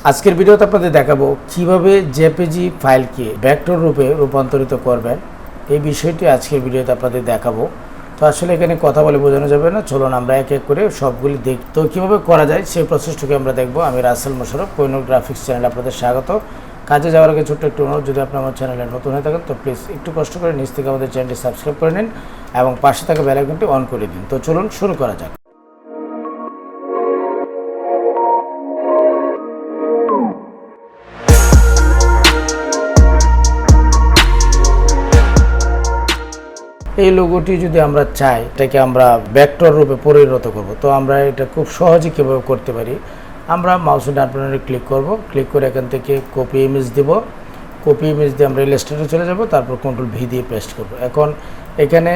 আজকের ভিডিওতে আপনাদের দেখাবো কিভাবে জেপিজি ফাইলকে ভেক্টর রূপে রূপান্তরিত করবেন। এই বিষয়টি আজকের ভিডিওতে আপনাদের দেখাবো। তো আসলে এখানে কথা বলে বোঝানো যাবে না, চলুন আমরা এক এক করে সবগুলি দেখি। তো কীভাবে করা যায় সেই প্রসেসটাকে আমরা দেখবো। আমি রাসেল মোশাররফ, কোহিনূর গ্রাফিক্স চ্যানেলে আপনাদের স্বাগত। কাজে যাওয়ার আগে ছোট্ট একটু অনুরোধ, যদি আপনি আমার চ্যানেলে নতুন হয়ে থাকেন তো প্লিজ একটু কষ্ট করে নিচ থেকে আমাদের চ্যানেলটি সাবস্ক্রাইব করে নিন এবং পাশে থাকা বেল আইকনটি অন করে দিন। তো চলুন শুরু করা যাক। এই লোগোটি যদি আমরা চাই এটাকে আমরা ভেক্টর রূপে পরিণত করব, তো আমরা এটা খুব সহজে কীভাবে করতে পারি। আমরা মাউসের ডান প্যানেলে ক্লিক করব, ক্লিক করে এখান থেকে কপি ইমেজ দিব। কপি ইমেজ দিয়ে আমরা ইলাস্ট্রেটরে চলে যাব, তারপর কন্ট্রোল ভি দিয়ে পেস্ট করব। এখন এখানে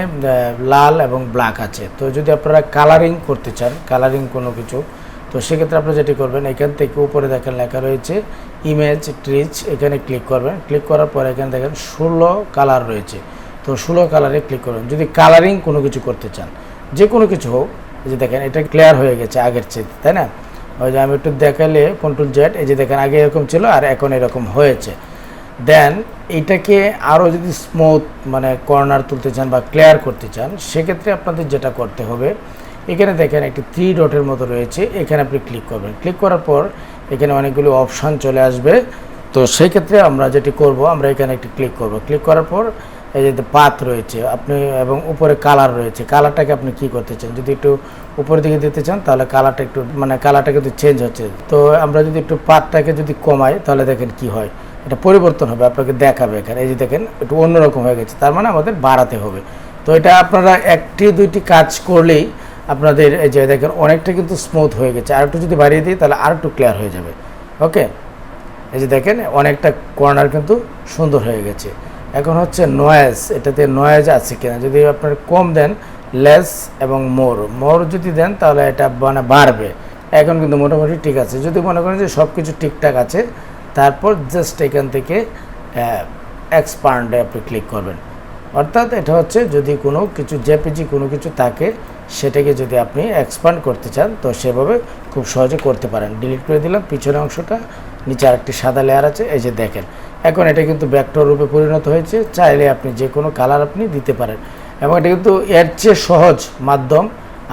লাল এবং ব্ল্যাক আছে, তো যদি আপনারা কালারিং করতে চান, কালারিং কোনো কিছু, তো সেক্ষেত্রে আপনারা যেটি করবেন, এখান থেকে উপরে দেখেন লেখা রয়েছে ইমেজ ট্রিচ, এখানে ক্লিক করবেন। ক্লিক করার পর এখানে দেখেন 16 কালার রয়েছে, তো 16 কালারে ক্লিক করবেন। যদি কালারিং কোনো কিছু করতে চান, যে কোনো কিছু হোক, এই যে দেখেন এটা ক্লিয়ার হয়ে গেছে আগের চেয়ে, তাই না? ওই যে আমি একটু দেখালে কন্ট্রোল জেড, এই যে দেখেন আগে এরকম ছিল আর এখন এরকম হয়েছে। দেন এটাকে আরও যদি স্মুথ মানে কর্নার তুলতে চান বা ক্লিয়ার করতে চান, সেক্ষেত্রে আপনাদের যেটা করতে হবে, এখানে দেখেন একটি 3 ডটের মতো রয়েছে, এখানে আপনি ক্লিক করবেন। ক্লিক করার পর এখানে অনেকগুলো অপশান চলে আসবে। তো সেই ক্ষেত্রে আমরা যেটি করব, আমরা এখানে একটি ক্লিক করব। ক্লিক করার পর এই যে পাত রয়েছে আপনি, এবং উপরে কালার রয়েছে, কালারটাকে আপনি কি করতে চান, যদি একটু উপরের দিকে দিতে চান তাহলে কালারটা একটু মানে কালারটা কিন্তু চেঞ্জ হচ্ছে। তো আমরা যদি একটু পাতটাকে যদি কমাই তাহলে দেখেন কি হয়, এটা পরিবর্তন হবে, আপনাকে দেখাবে এখানে। এই যে দেখেন একটু অন্যরকম হয়ে গেছে, তার মানে আমাদের বাড়াতে হবে। তো এটা আপনারা একটি দুইটি কাজ করলেই আপনাদের এই যে দেখেন অনেকটা কিন্তু স্মুথ হয়ে গেছে। আর একটু যদি বাড়িয়ে দিই তাহলে আর একটু ক্লিয়ার হয়ে যাবে। ওকে, এই যে দেখেন অনেকটা কর্নার কিন্তু সুন্দর হয়ে গেছে। এখন হচ্ছে নয়েজ, এটাতে নয়েজ আছে কিনা, যদি আপনার কম দেন লেস এবং মোর যদি দেন তাহলে এটা মানে বাড়বে। এখন কিন্তু মোটামুটি ঠিক আছে। যদি মনে করেন যে সব কিছু ঠিকঠাক আছে, তারপর জাস্ট এখান থেকে এক্সপান্ডে আপনি ক্লিক করবেন। অর্থাৎ এটা হচ্ছে যদি কোনো কিছু জেপিজি কোনো কিছু থাকে, সেটাকে যদি আপনি এক্সপান্ড করতে চান তো সেভাবে খুব সহজে করতে পারেন। ডিলিট করে দিলাম পিছনের অংশটা, নিচে আরেকটি সাদা লেয়ার আছে, এই যে দেখেন এখন এটা কিন্তু ভেক্টর রূপে পরিণত হয়েছে। চাইলে আপনি যে কোনো কালার আপনি দিতে পারেন, এবং এটা কিন্তু এর চেয়ে সহজ মাধ্যম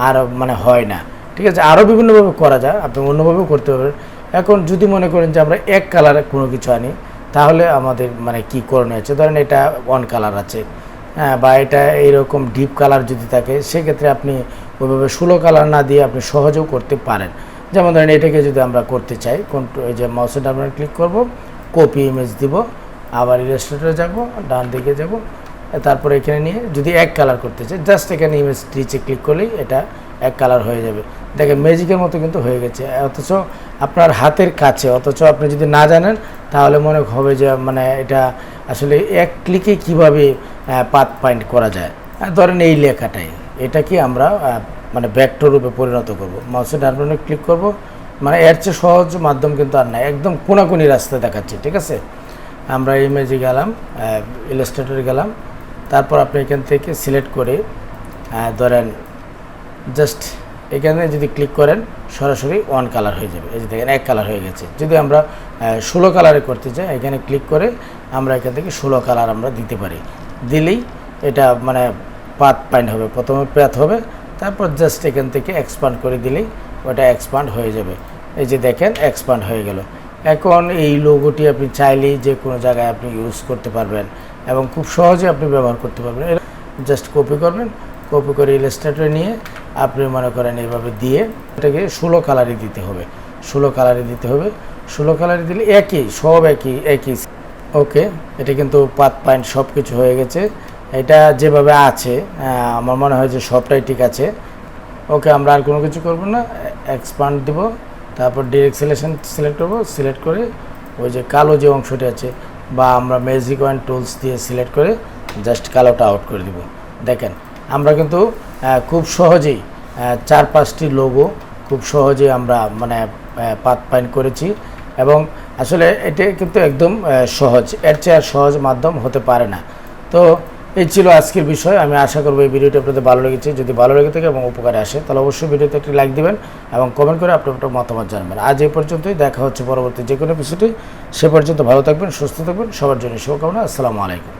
আর মানে হয় না। ঠিক আছে, আরও বিভিন্নভাবে করা যায়, আপনি অন্যভাবেও করতে পারবেন। এখন যদি মনে করেন যে আমরা এক কালারে কোনো কিছু আনি, তাহলে আমাদের মানে কী করণীয় আছে, ধরেন এটা 1 কালার আছে, হ্যাঁ, বা এটা এইরকম ডিপ কালার যদি থাকে, সেক্ষেত্রে আপনি ওইভাবে 16 কালার না দিয়ে আপনি সহজেও করতে পারেন। যেমন ধরেন এটাকে যদি আমরা করতে চাই, এই যে মাউসের ডান বাটনে ক্লিক করব, কপি ইমেজ দিব, আবার ইলাস্ট্রেটরে যাব, ডান দিকে যাব, তারপরে এখানে নিয়ে যদি এক কালার করতে চাই, জাস্ট এখানে ইমেজ ট্রিচে ক্লিক করলেই এটা এক কালার হয়ে যাবে। দেখেন ম্যাজিকের মতো কিন্তু হয়ে গেছে, অথচ আপনার হাতের কাছে, অথচ আপনি যদি না জানেন তাহলে মনে হবে যে মানে এটা আসলে এক ক্লিকে কীভাবে পাথ ফাইন্ড করা যায়। ধরেন এই লেখাটাই, এটা কি আমরা মানে ভেক্টর রূপে পরিণত করব। মাউসের ডান বাটনে ক্লিক করব, মানে এর চেয়ে সহজ মাধ্যম কিন্তু আর নাই, একদম কোনাকুনি রাস্তা দেখাচ্ছি। ঠিক আছে, আমরা ইমেজে গেলাম, ইলাস্ট্রেটরে গেলাম, তারপর আপনি এখান থেকে সিলেক্ট করে ধরেন জাস্ট এখানে যদি ক্লিক করেন সরাসরি 1 কালার হয়ে যাবে। এই যে দেখেন 1 কালার হয়ে গেছে। যদি আমরা 16 কালারে করতে চাই, এখানে ক্লিক করে আমরা এখান থেকে 16 কালার আমরা দিতে পারি। দিলেই এটা মানে পাথ ফাইন্ড হবে, প্রথমে প্যাথ হবে, তারপর জাস্ট এখান থেকে এক্সপান্ড করে দিলেই ওটা এক্সপান্ড হয়ে যাবে। এই যে দেখেন এক্সপান্ড হয়ে গেল। এখন এই লোগোটি আপনি চাইলেই যে কোনো জায়গায় আপনি ইউজ করতে পারবেন এবং খুব সহজে আপনি ব্যবহার করতে পারবেন। জাস্ট কপি করবেন, কপি করে ইলাস্ট্রেটরে নিয়ে আপনি মনে করেন এইভাবে দিয়ে এটাকে 16 কালারই দিতে হবে, 16 কালারই দিতে হবে। 16 কালারই দিলে একই, সব একই। ওকে, এটা কিন্তু পাথ ফাইন্ড সব কিছু হয়ে গেছে। এটা যেভাবে আছে আমার মনে হয় যে সবটাই ঠিক আছে। ওকে, আমরা আর কোনো কিছু করব না, এক্সপান্ড দিব, তারপর ডিরেক্ট সিলেকশন সিলেক্ট করব, সিলেক্ট করে ওই যে কালো যে অংশটি আছে, বা আমরা ম্যাজিক ওয়ান টুলস দিয়ে সিলেক্ট করে জাস্ট কালোটা আউট করে দিব। দেখেন আমরা কিন্তু খুব সহজেই 4-5টি লোগো খুব সহজেই আমরা মানে পাথ ফাইন্ড করেছি, এবং আসলে এটা কিন্তু একদম সহজ, এর চেয়ে আর সহজ মাধ্যম হতে পারে না। তো এই ছিল আজকের বিষয়। আমি আশা করবো এই ভিডিওটি আপনাদের ভালো লেগেছে। যদি ভালো লেগে থাকে এবং উপকারে আসে তাহলে অবশ্যই ভিডিওতে একটি লাইক দিবেন এবং কমেন্ট করে আপনার মতামত জানাবেন। আজ এই পর্যন্তই, দেখা হচ্ছে পরবর্তী যে কোনো এপিসোডে। সে পর্যন্ত ভালো থাকবেন, সুস্থ থাকবেন, সবার জন্য শুভকামনা। আসসালামু আলাইকুম।